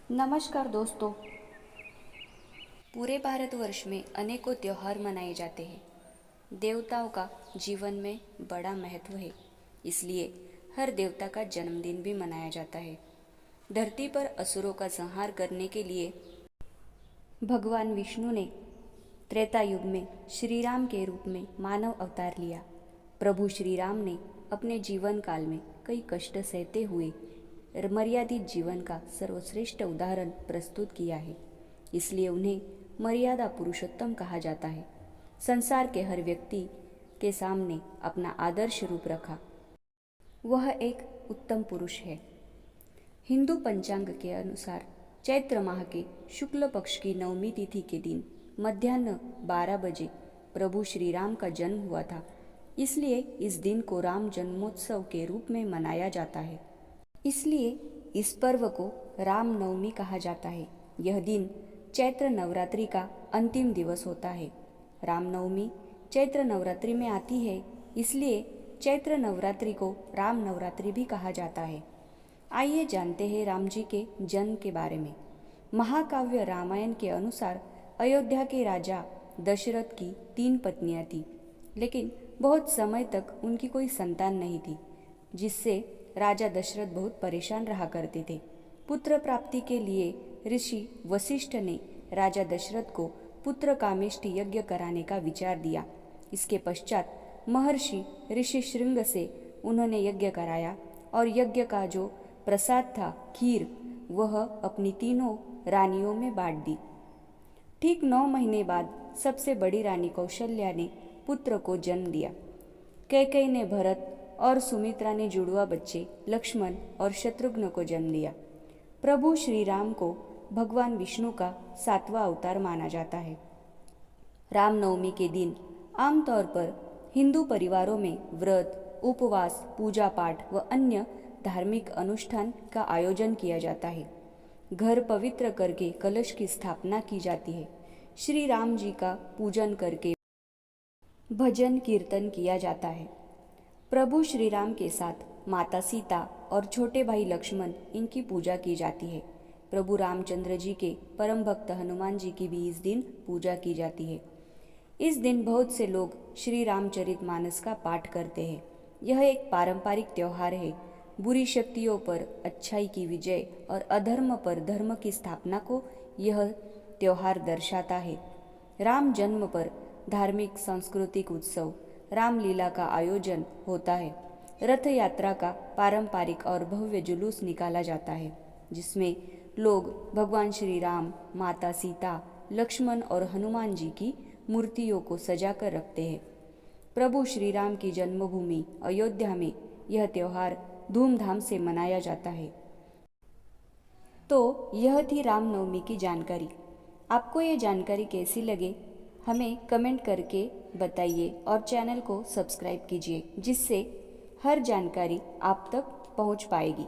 नमस्कार दोस्तों। पूरे भारतवर्ष में अनेकों त्यौहार मनाए जाते हैं। देवताओं का जीवन में बड़ा महत्व है, इसलिए हर देवता का जन्मदिन भी मनाया जाता है। धरती पर असुरों का संहार करने के लिए भगवान विष्णु ने त्रेता युग में श्री राम के रूप में मानव अवतार लिया। प्रभु श्री राम ने अपने जीवन काल में कई कष्ट सहते हुए मर्यादित जीवन का सर्वश्रेष्ठ उदाहरण प्रस्तुत किया है, इसलिए उन्हें मर्यादा पुरुषोत्तम कहा जाता है। संसार के हर व्यक्ति के सामने अपना आदर्श रूप रखा, वह एक उत्तम पुरुष है। हिंदू पंचांग के अनुसार चैत्र माह के शुक्ल पक्ष की नवमी तिथि के दिन मध्याह्न 12 बजे प्रभु श्री राम का जन्म हुआ था, इसलिए इस दिन को राम जन्मोत्सव के रूप में मनाया जाता है। इसलिए इस पर्व को राम नवमी कहा जाता है। यह दिन चैत्र नवरात्रि का अंतिम दिवस होता है। रामनवमी चैत्र नवरात्रि में आती है, इसलिए चैत्र नवरात्रि को राम नवरात्रि भी कहा जाता है। आइए जानते हैं राम जी के जन्म के बारे में। महाकाव्य रामायण के अनुसार अयोध्या के राजा दशरथ की 3 पत्नियां थीं, लेकिन बहुत समय तक उनकी कोई संतान नहीं थी, जिससे राजा दशरथ बहुत परेशान रहा करते थे। पुत्र प्राप्ति के लिए ऋषि वशिष्ठ ने राजा दशरथ को पुत्र कामेष्टि यज्ञ कराने का विचार दिया। इसके पश्चात महर्षि ऋषि श्रृंग से उन्होंने यज्ञ कराया और यज्ञ का जो प्रसाद था, खीर, वह अपनी तीनों रानियों में बांट दी। ठीक 9 महीने बाद सबसे बड़ी रानी कौशल्या ने पुत्र को जन्म दिया। कैकेयी ने भरत और सुमित्रा ने जुड़वा बच्चे लक्ष्मण और शत्रुघ्न को जन्म दिया। प्रभु श्री राम को भगवान विष्णु का 7वां अवतार माना जाता है। रामनवमी के दिन आमतौर पर हिंदू परिवारों में व्रत, उपवास, पूजा पाठ व अन्य धार्मिक अनुष्ठान का आयोजन किया जाता है। घर पवित्र करके कलश की स्थापना की जाती है। श्री राम जी का पूजन करके भजन कीर्तन किया जाता है। प्रभु श्री राम के साथ माता सीता और छोटे भाई लक्ष्मण, इनकी पूजा की जाती है। प्रभु रामचंद्र जी के परम भक्त हनुमान जी की भी इस दिन पूजा की जाती है। इस दिन बहुत से लोग श्री रामचरितमानस का पाठ करते हैं। यह एक पारंपरिक त्यौहार है। बुरी शक्तियों पर अच्छाई की विजय और अधर्म पर धर्म की स्थापना को यह त्यौहार दर्शाता है। राम जन्म पर धार्मिक सांस्कृतिक उत्सव रामलीला का आयोजन होता है। रथ यात्रा का पारंपरिक और भव्य जुलूस निकाला जाता है, जिसमें लोग भगवान श्री राम, माता सीता, लक्ष्मण और हनुमान जी की मूर्तियों को सजाकर रखते हैं। प्रभु श्री राम की जन्मभूमि अयोध्या में यह त्यौहार धूमधाम से मनाया जाता है। तो यह थी रामनवमी की जानकारी। आपको ये जानकारी कैसी लगे, हमें कमेंट करके बताइए और चैनल को सब्सक्राइब कीजिए, जिससे हर जानकारी आप तक पहुंच पाएगी।